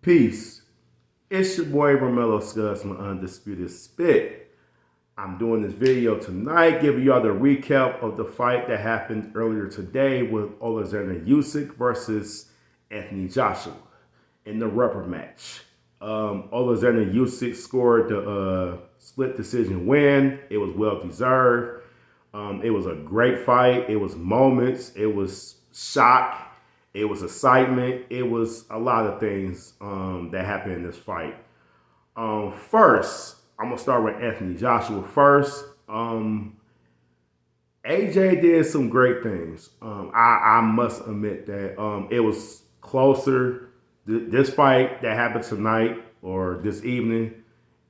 Peace. It's your boy Romello Scuds from Undisputed Spit. I'm doing this video tonight, giving y'all the recap of the fight that happened earlier today with Oleksandr Usyk versus Anthony Joshua in the rubber match. Oleksandr Usyk scored the split decision win. It was well deserved. It was a great fight. It was moments. It was shock. It was excitement. It was a lot of things that happened in this fight. First, I'm going to start with Anthony Joshua first. AJ did some great things. I must admit that it was closer. This fight that happened tonight or this evening,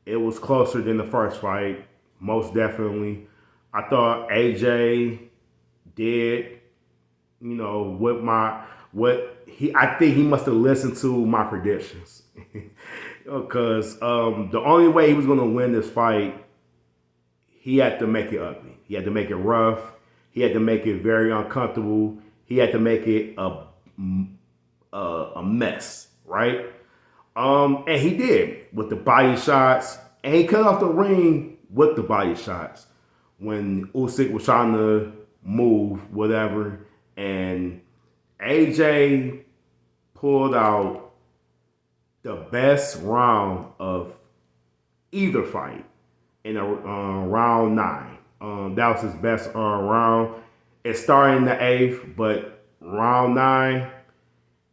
it was closer than the first fight, most definitely. I thought AJ did, I think he must have listened to my predictions. Because the only way he was going to win this fight, he had to make it ugly. He had to make it rough. He had to make it very uncomfortable. He had to make it a mess, right? And he did with the body shots. And he cut off the ring with the body shots when Usyk was trying to move, whatever. And AJ pulled out the best round of either fight in round 9. That was his best round. It started in the 8th, but round 9,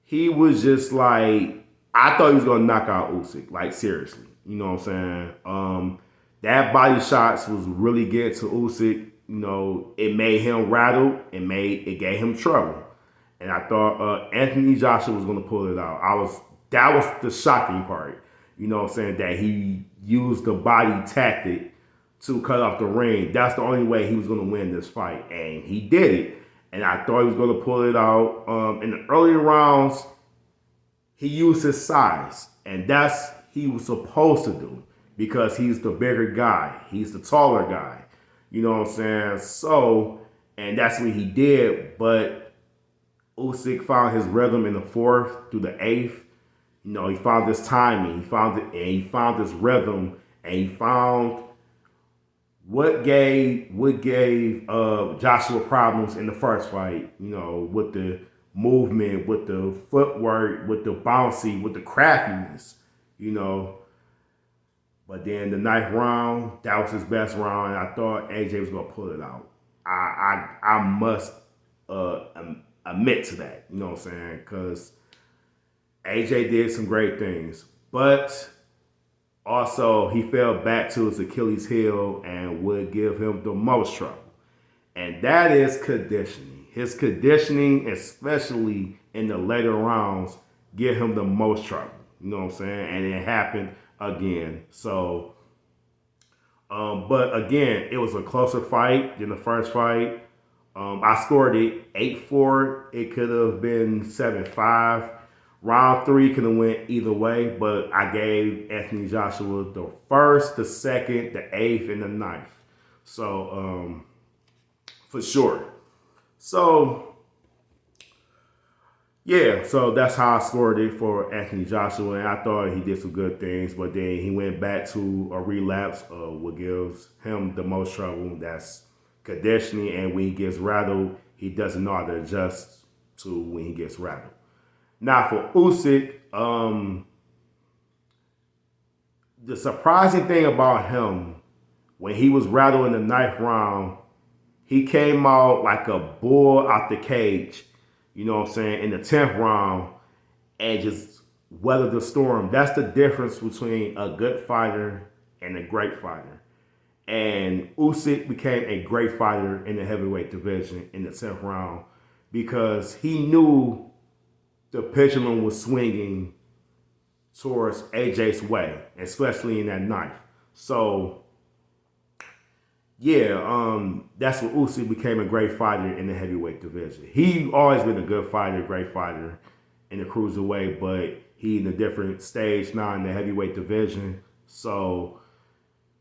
he was just like, I thought he was going to knock out Usyk, like seriously. You know what I'm saying? That body shots was really getting to Usyk. It made him rattle. It gave him trouble. And I thought Anthony Joshua was going to pull it out. That was the shocking part. You know what I'm saying? That he used the body tactic to cut off the ring. That's the only way he was going to win this fight. And he did it. And I thought he was going to pull it out. In the earlier rounds, he used his size. And that's he was supposed to do. Because he's the bigger guy. He's the taller guy. You know what I'm saying? So, and that's what he did. But Usyk found his rhythm in the 4th through the 8th. He found his timing. He found it, and he found his rhythm, and he found what gave Joshua problems in the first fight. With the movement, with the footwork, with the bouncy, with the craftiness. But then the 9th round, that was his best round, and I thought AJ was gonna pull it out. I must admit to that. You know what I'm saying? Because AJ did some great things, but also he fell back to his Achilles heel and would give him the most trouble. And that is conditioning. His conditioning, especially in the later rounds, give him the most trouble. You know what I'm saying? And it happened again. So, but again, it was a closer fight than the first fight. I scored it 8-4. It could have been 7-5. Round 3 could have went either way, but I gave Anthony Joshua the 1st, the 2nd, the 8th, and the 9th. So, for sure. So, yeah, so that's how I scored it for Anthony Joshua, and I thought he did some good things, but then he went back to a relapse of what gives him the most trouble. That's conditioning, and when he gets rattled, he doesn't know how to adjust to when he gets rattled. Now for Usyk, the surprising thing about him, when he was rattled in the 9th round, he came out like a bull out the cage, you know what I'm saying, in the 10th round and just weathered the storm. That's the difference between a good fighter and a great fighter. And Usyk became a great fighter in the heavyweight division in the 10th round because he knew the pendulum was swinging towards AJ's way, especially in that 9th. So, yeah, that's when Usyk became a great fighter in the heavyweight division. He always been a good fighter, great fighter in the cruiserweight, but he in a different stage now in the heavyweight division. So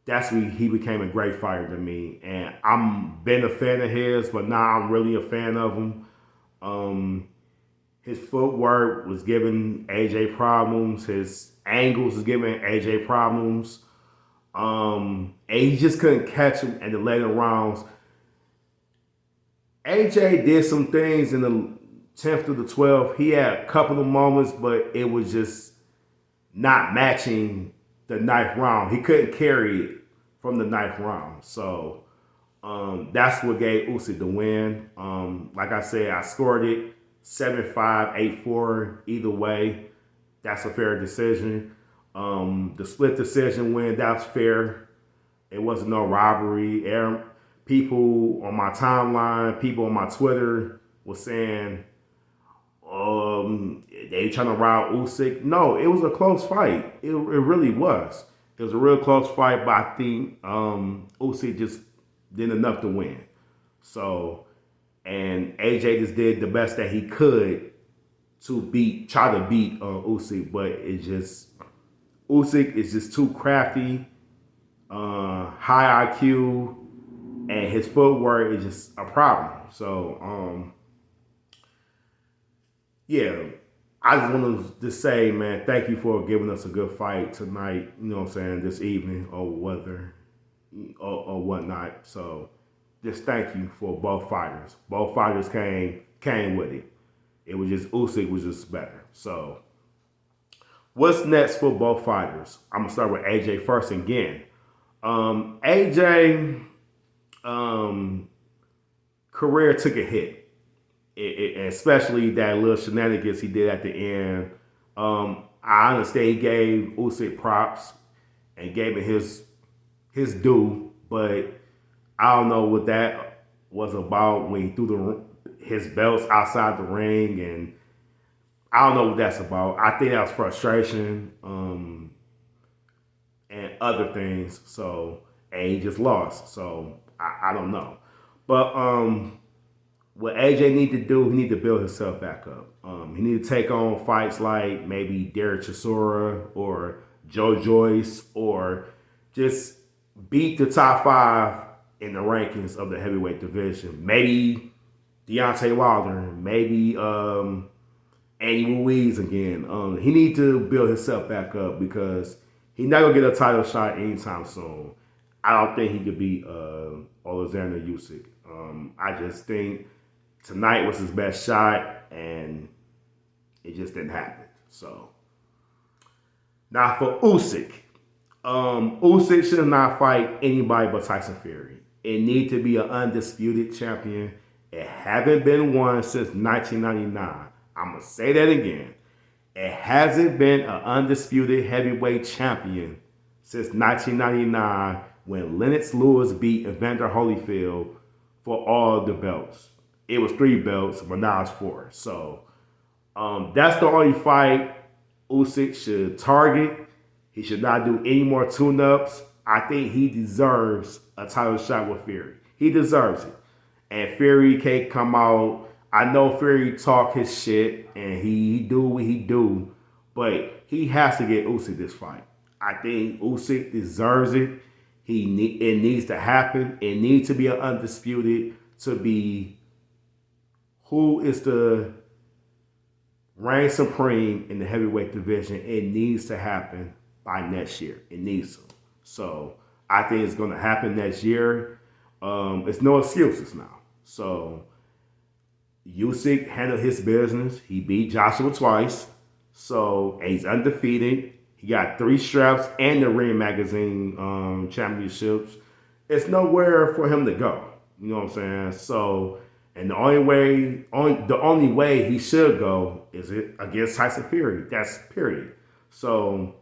that's when he became a great fighter to me. And I'm been a fan of his, but now I'm really a fan of him. His footwork was giving AJ problems. His angles was giving AJ problems. And he just couldn't catch him in the later rounds. AJ did some things in the 10th to the 12th. He had a couple of moments, but it was just not matching the ninth round. He couldn't carry it from the ninth round. So that's what gave Usyk the win. Like I said, I scored it 7-5, 8-4. Either way, that's a fair decision. The split decision win, that's fair. It wasn't no robbery. People on my timeline, people on my Twitter was saying they trying to rob Usyk. No, it was a close fight. It really was. It was a real close fight, but I think Usyk just did enough to win. So, and AJ just did the best that he could to try to beat Usyk, but Usyk is just too crafty, high IQ, and his footwork is just a problem. So, yeah, I just want to say, man, thank you for giving us a good fight tonight. You know what I'm saying? This evening or whatnot. So, just thank you for both fighters. Both fighters came with it. It was just Usyk was just better. So, what's next for both fighters? I'm gonna start with AJ first again. AJ career took a hit. Especially that little shenanigans he did at the end. I understand he gave Usyk props and gave him his due, but I don't know what that was about when he threw his belts outside the ring, and I don't know what that's about. I think that was frustration and other things. So, and he just lost. So I don't know, but what AJ need to do, he need to build himself back up. He need to take on fights like maybe Derek Chisora or Joe Joyce, or just beat the top 5 in the rankings of the heavyweight division. Maybe Deontay Wilder, maybe Andy Ruiz again. He need to build himself back up because he's not gonna get a title shot anytime soon. I don't think he could beat Oleksandr Usyk. I just think tonight was his best shot, and it just didn't happen. So now for Usyk. Usyk should not fight anybody but Tyson Fury. It need to be an undisputed champion. It haven't been one since 1999. I'm going to say that again. It hasn't been an undisputed heavyweight champion since 1999 when Lennox Lewis beat Evander Holyfield for all the belts. It was 3 belts, but now it's 4. So that's the only fight Usyk should target. He should not do any more tune-ups. I think he deserves a title shot with Fury. He deserves it. And Fury can't come out. I know Fury talk his shit and he do what he do, but he has to get Usyk this fight. I think Usyk deserves it. It needs to happen. It needs to be an undisputed to be who is the reign supreme in the heavyweight division. It needs to happen by next year. It needs to. So I think it's going to happen next year. It's no excuses now. So Usyk handled his business. He beat Joshua twice. So he's undefeated. He got 3 straps and the Ring Magazine championships. It's nowhere for him to go. You know what I'm saying? So, and the only way he should go is against Tyson Fury. That's period. So,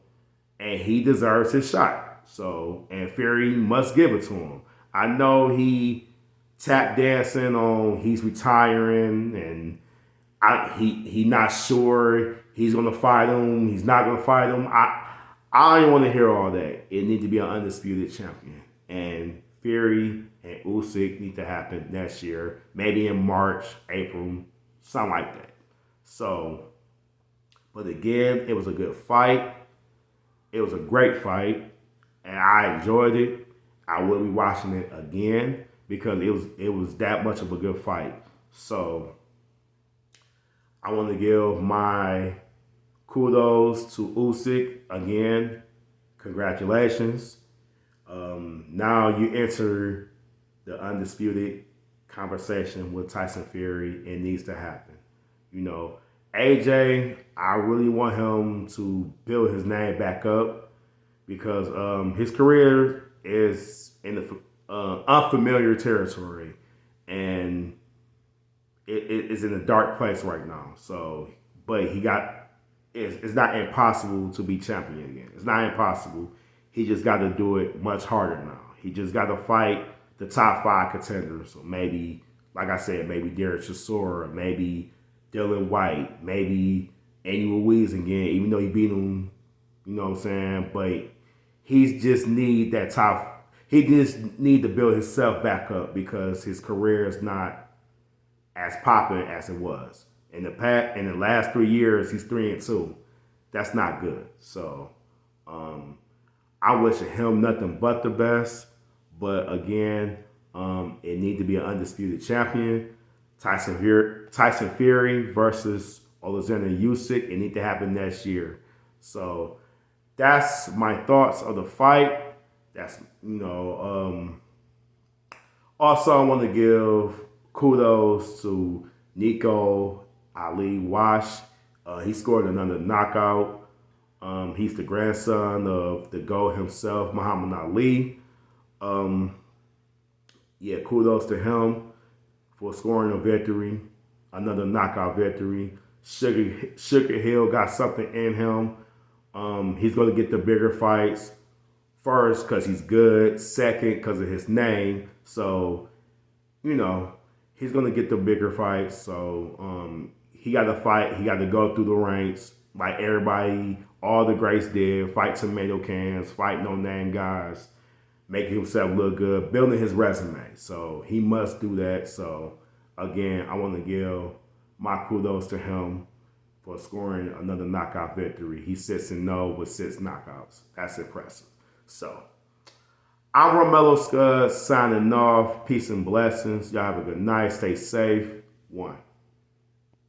and he deserves his shot. So, and Fury must give it to him. I know he tap dancing on he's retiring and he not sure he's gonna fight him. He's not gonna fight him. I don't want to hear all that. It needs to be an undisputed champion, and Fury and Usyk need to happen next year, maybe in March, April, something like that. So, but again, it was a good fight. It was a great fight, and I enjoyed it. I will be watching it again because it was that much of a good fight. So I want to give my kudos to Usyk again. Congratulations. Now you enter the undisputed conversation with Tyson Fury. It needs to happen. You know, AJ, I really want him to build his name back up because his career is in the unfamiliar territory and it is in a dark place right now. So, but it's not impossible to be champion again. It's not impossible. He just got to do it much harder now. He just got to fight the top 5 contenders. So maybe, like I said, maybe Derek Chisora, maybe Dylan White, maybe Andy Ruiz again, even though he beat him, you know what I'm saying? But he just need that top. He just need to build himself back up because his career is not as popular as it was. In the last 3 years, he's 3-2. That's not good. So I wish him nothing but the best. But again, it need to be an undisputed champion. Tyson Fury versus Oleksandr Usyk. It need to happen next year. So that's my thoughts of the fight. That's also I want to give kudos to Nico Ali Wash. He scored another knockout. He's the grandson of the GOAT himself, Muhammad Ali. Yeah, kudos to him for scoring a victory, another knockout victory. Sugar Hill got something in him. He's going to get the bigger fights. First, because he's good. Second, because of his name. So, he's going to get the bigger fights. So, he got to fight. He got to go through the ranks like everybody, all the greats did. Fight tomato cans, fight no-name guys, making himself look good, building his resume. So, he must do that. So, again, I want to give my kudos to him for scoring another knockout victory. He 6-0 with 6 knockouts. That's impressive. So, I'm Romello Scud signing off. Peace and blessings. Y'all have a good night. Stay safe. 1.